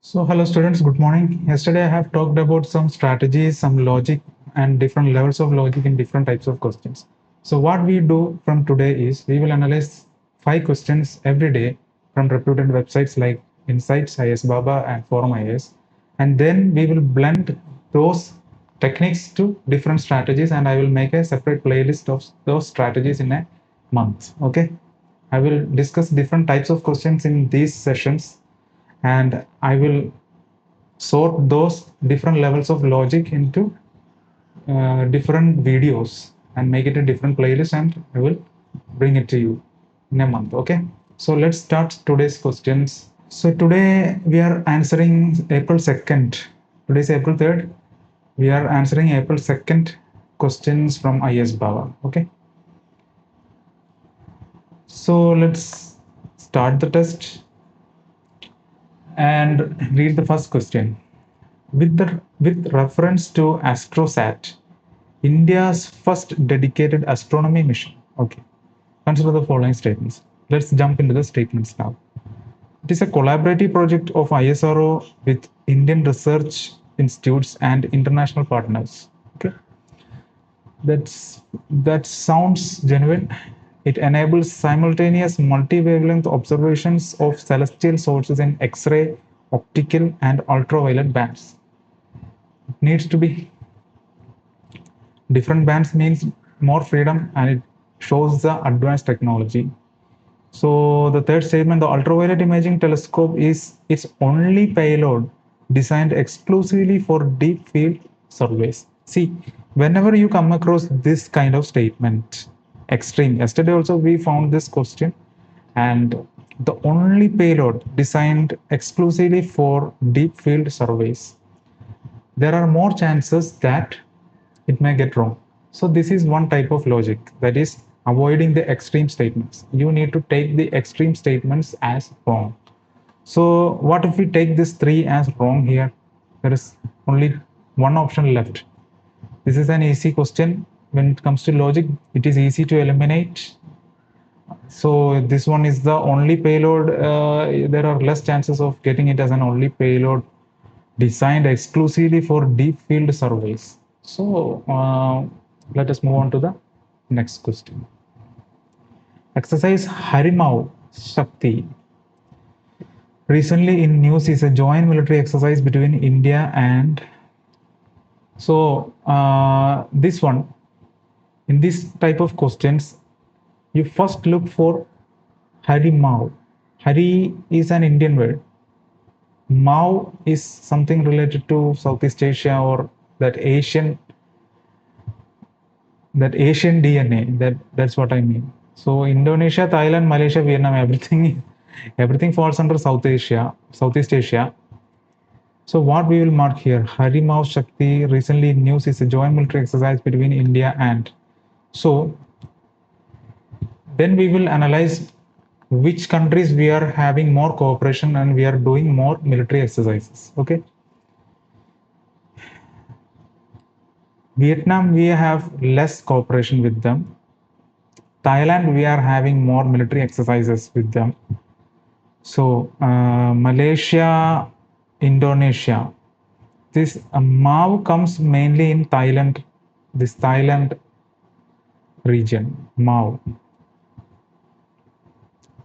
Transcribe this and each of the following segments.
So hello students, good morning. Yesterday I have talked about some strategies, some logic and different levels of logic in different types of questions. So what we do from today is we will analyze 5 questions every day from reputed websites like Insights, IS Baba and Forum IS, and then we will blend those techniques to different strategies and I will make a separate playlist of those strategies in a month. Okay. I will discuss different types of questions in these sessions and I will sort those different levels of logic into different videos and make it a different playlist and I will bring it to you in a month. Okay, so let's start today's questions. So today we are answering April 2nd. Today is April 3rd. We are answering April 2nd questions from IS Baba. Okay, so let's start the test and read the first question. With reference to AstroSat, India's first dedicated astronomy mission. Okay, consider the following statements. Let's jump into the statements now. It is a collaborative project of ISRO with Indian research institutes and international partners. Okay, that sounds genuine. It enables simultaneous multi-wavelength observations of celestial sources in X-ray, optical, and ultraviolet bands. It needs to be different bands means more freedom and it shows the advanced technology. So the third statement, the ultraviolet imaging telescope is its only payload designed exclusively for deep field surveys. See, whenever you come across this kind of statement, extreme, yesterday also we found this question, and the only payload designed exclusively for deep field surveys, there are more chances that it may get wrong. So this is one type of logic, that is avoiding the extreme statements. You need to take the extreme statements as wrong. So what if we take this 3 as wrong here? There is only one option left. This is an easy question. When it comes to logic, it is easy to eliminate. So this one is the only payload. There are less chances of getting it as an only payload designed exclusively for deep field surveys. So let us move on to the next question. Exercise Harimau Shakti. Recently in news is a joint military exercise between India and this one, in this type of questions, you first look for Harimau. Hari is an Indian word. Mao is something related to Southeast Asia or that Asian DNA. That's what I mean. So Indonesia, Thailand, Malaysia, Vietnam, everything falls under Southeast Asia. So what we will mark here, Harimau Shakti recently in news is a joint military exercise between India and. So then we will analyze which countries we are having more cooperation and we are doing more military exercises. Okay. Vietnam, we have less cooperation with them. Thailand, we are having more military exercises with them. So Malaysia, Indonesia, this Mao comes mainly in Thailand, this Thailand region, Mao.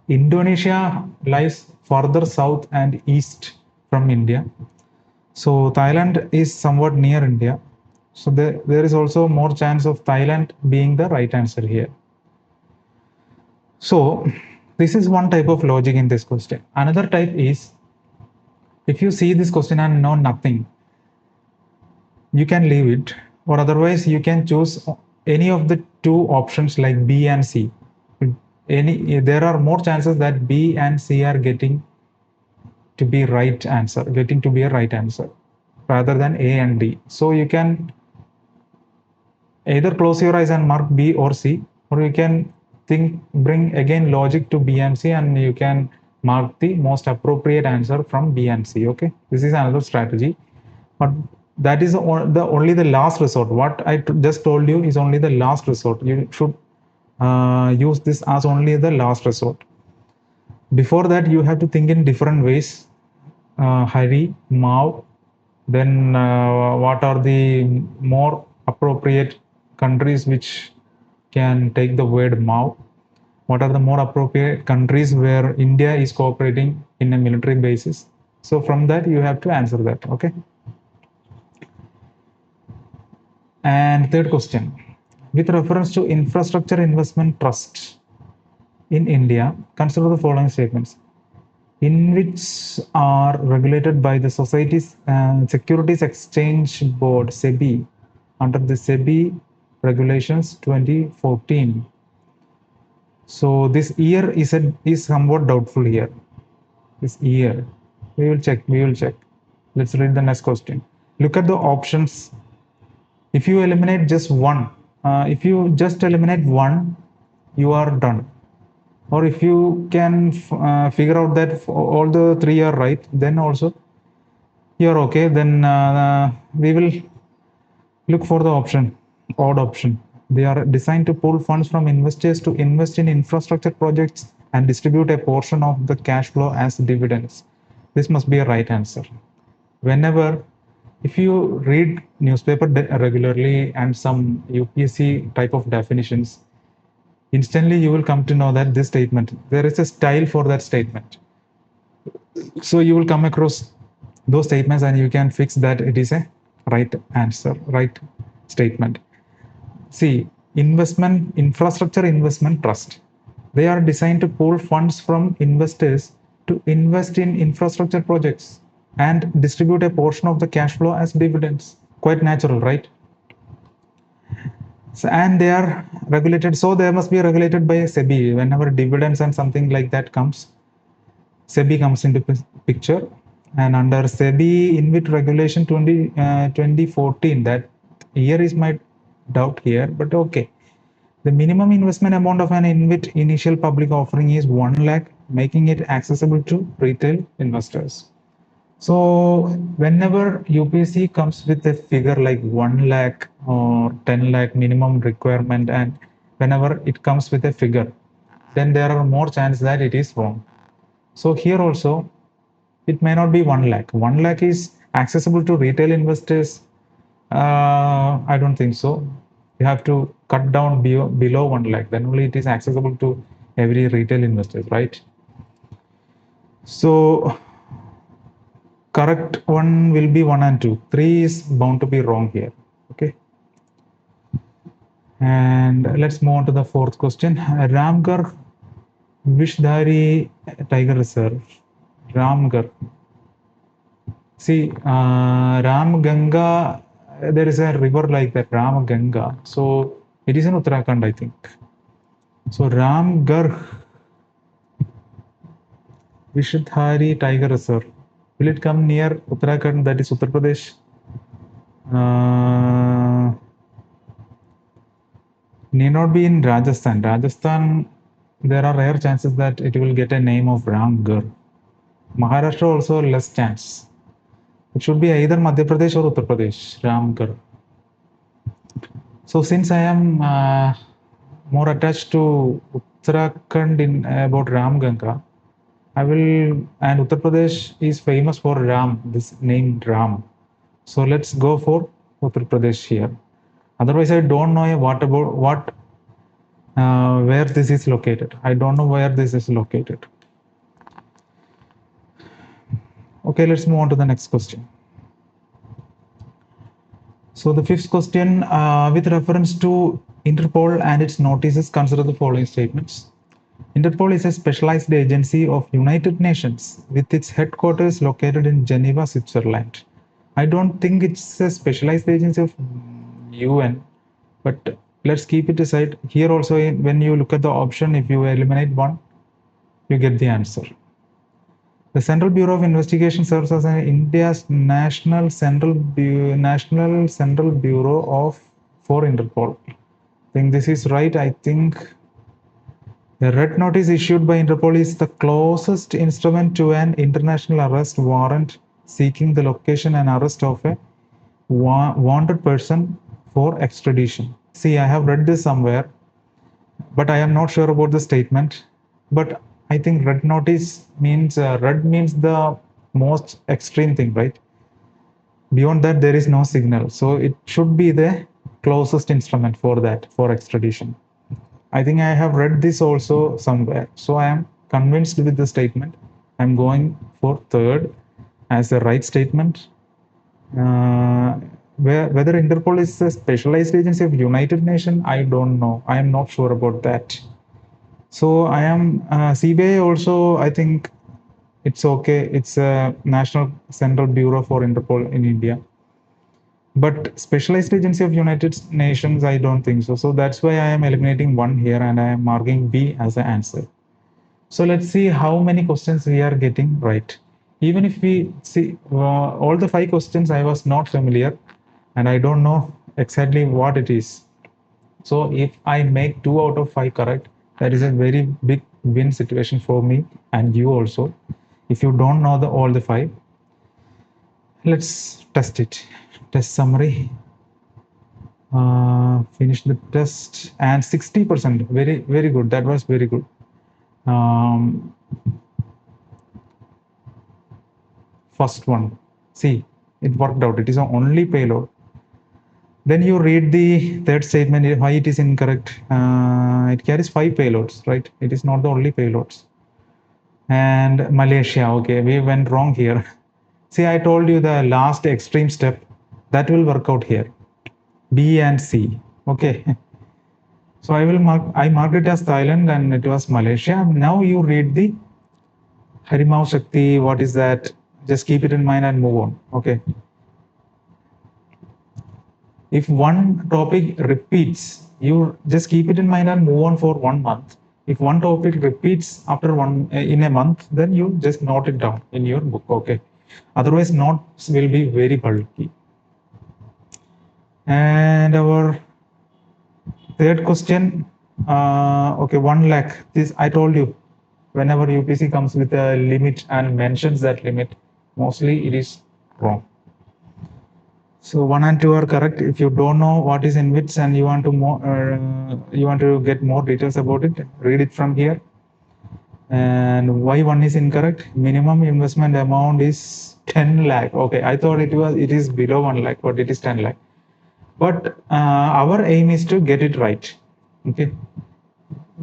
Indonesia lies further south and east from India. So Thailand is somewhat near India. So there is also more chance of Thailand being the right answer here. So this is one type of logic in this question. Another type is, if you see this question and know nothing, you can leave it, or otherwise you can choose any of the two options like B and C. There are more chances that B and C are getting to be a right answer rather than A and D. So you can either close your eyes and mark B or C, or you can bring again logic to B and C and you can mark the most appropriate answer from B and C. Okay, this is another strategy, but that is only the last resort. What I just told you is only the last resort. You should use this as only the last resort. Before that, you have to think in different ways. Hari, Mao. Then what are the more appropriate countries which can take the word Mao? What are the more appropriate countries where India is cooperating in a military basis? So from that you have to answer that. Okay. And third question, with reference to infrastructure investment trust in India, consider the following statements. In which are regulated by the Societies Securities Exchange Board (SEBI) under the SEBI regulations 2014. So this year is somewhat doubtful here. This year, we will check. We will check. Let's read the next question. Look at the options. If you eliminate just one, if you just eliminate one, you are done. Or if you can figure out that all the three are right, then also you're okay. Then we will look for the option, odd option. They are designed to pull funds from investors to invest in infrastructure projects and distribute a portion of the cash flow as dividends. This must be a right answer. Whenever, if you read newspaper regularly and some UPSC type of definitions, instantly you will come to know that this statement, there is a style for that statement. So you will come across those statements and you can fix that it is a right answer, right statement. See, infrastructure investment trust. They are designed to pool funds from investors to invest in infrastructure projects and distribute a portion of the cash flow as dividends. Quite natural, right? So, and they are regulated, so they must be regulated by SEBI. Whenever dividends and something like that comes, SEBI comes into picture. And under SEBI InvIT regulation 2014, that year is my doubt here, but okay. The minimum investment amount of an InvIT initial public offering is 1 lakh, making it accessible to retail investors. So whenever UPSC comes with a figure like 1 lakh or 10 lakh minimum requirement, and whenever it comes with a figure, then there are more chances that it is wrong. So here also, it may not be 1 lakh. 1 lakh is accessible to retail investors. I don't think so. You have to cut down below 1 lakh. Then only it is accessible to every retail investors, right? So correct one will be 1 and 2. 3 is bound to be wrong here. Okay. And let's move on to the fourth question. Ramgarh Vishdhari Tiger Reserve. Ramgarh. See, Ram Ganga, there is a river like that, Ram Ganga. So it is in Uttarakhand, I think. So Ramgarh Vishdhari Tiger Reserve. Will it come near Uttarakhand, that is Uttar Pradesh? Need not be in Rajasthan. Rajasthan, there are rare chances that it will get a name of Ramgarh. Maharashtra also less chance. It should be either Madhya Pradesh or Uttar Pradesh, Ramgarh. So since I am more attached to Uttarakhand in about Ram Ganga, I will, and Uttar Pradesh is famous for Ram, this name Ram. So let's go for Uttar Pradesh here. Otherwise, I don't know where this is located. I don't know where this is located. Okay, let's move on to the next question. So the fifth question, with reference to Interpol and its notices, consider the following statements. Interpol is a specialized agency of United Nations with its headquarters located in Geneva, Switzerland. I don't think it's a specialized agency of UN, but let's keep it aside. Here also, when you look at the option, if you eliminate one, you get the answer. The Central Bureau of Investigation serves as India's National Central Bureau for Interpol. I think this is right. I think the red notice issued by Interpol is the closest instrument to an international arrest warrant seeking the location and arrest of a wanted person for extradition. See, I have read this somewhere, but I am not sure about the statement. But I think red notice means red means the most extreme thing, right? Beyond that, there is no signal. So it should be the closest instrument for that, for extradition. I think I have read this also somewhere. So I am convinced with the statement. I'm going for third as a right statement. Whether Interpol is a specialized agency of United Nations, I don't know. I am not sure about that. So I am CBI also. I think it's okay. It's a National Central Bureau for Interpol in India. But specialized agency of United Nations, I don't think so. So that's why I am eliminating one here and I am marking B as the answer. So let's see how many questions we are getting right. Even if we see all the 5 questions, I was not familiar and I don't know exactly what it is. So if I make 2 out of 5 correct, that is a very big win situation for me and you also. If you don't know all the 5, let's test it. Test summary. Finish the test and 60%. Very good. That was very good. First one. See, it worked out. It is the only payload. Then you read the third statement, why it is incorrect. It carries 5 payloads, right? It is not the only payloads. And Malaysia, okay, we went wrong here. See, I told you the last extreme step, that will work out here. B and C, okay. So I marked it as Thailand and it was Malaysia. Now you read the Harimau Shakti, what is that? Just keep it in mind and move on, okay. If one topic repeats, you just keep it in mind and move on for 1 month. If one topic repeats after in a month, then you just note it down in your book, okay. Otherwise, notes will be very bulky. And our third question, okay, 1 lakh. This I told you, whenever UPSC comes with a limit and mentions that limit, mostly it is wrong. So 1 and 2 are correct. If you don't know what is INVITs and you want to get more details about it, read it from here. And why 1 is incorrect? Minimum investment amount is 10 lakh. Okay, I thought it is below 1 lakh, but it is 10 lakh. But our aim is to get it right. Okay,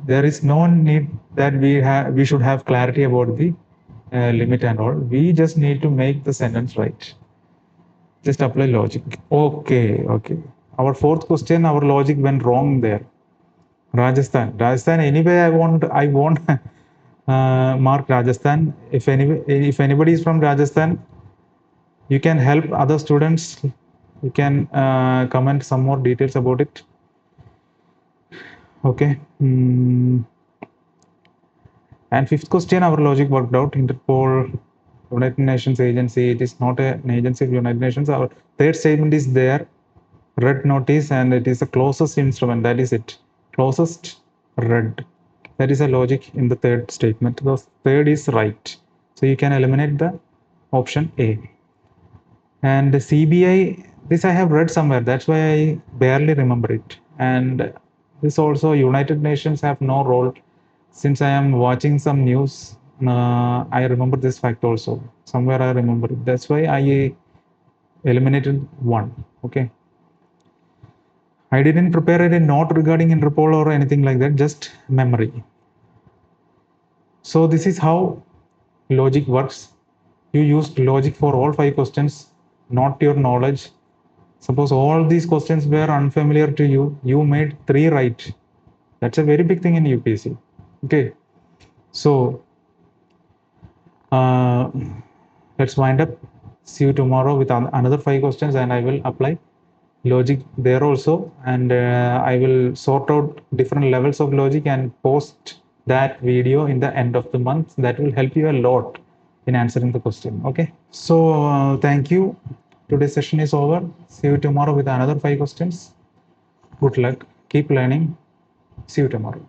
there is no need that we should have clarity about the limit and all. We just need to make the sentence right. Just apply logic. Okay. Our fourth question, our logic went wrong there. Rajasthan. Anyway, I won't mark Rajasthan. If anybody is from Rajasthan, you can help other students. You can comment some more details about it. Okay. And fifth question, our logic worked out. Interpol, United Nations agency. It is not an agency of United Nations. Our third statement is there. Red notice, and it is the closest instrument. That is it. Closest red. That is a logic in the third statement. The third is right. So you can eliminate the option A. And the CBI, this I have read somewhere. That's why I barely remember it. And this also, United Nations have no role. Since I am watching some news, I remember this fact also. Somewhere I remember it. That's why I eliminated 1. Okay. I didn't prepare any note regarding Interpol or anything like that, just memory. So this is how logic works. You used logic for all 5 questions, not your knowledge. Suppose all these questions were unfamiliar to you, you made 3 right. That's a very big thing in UPSC. Okay. So let's wind up. See you tomorrow with another 5 questions and I will apply logic there also, and I will sort out different levels of logic and post that video in the end of the month. That will help you a lot in answering the question. Okay, so thank you. Today's session is over. See you tomorrow with another 5 questions. Good luck, keep learning. See you tomorrow.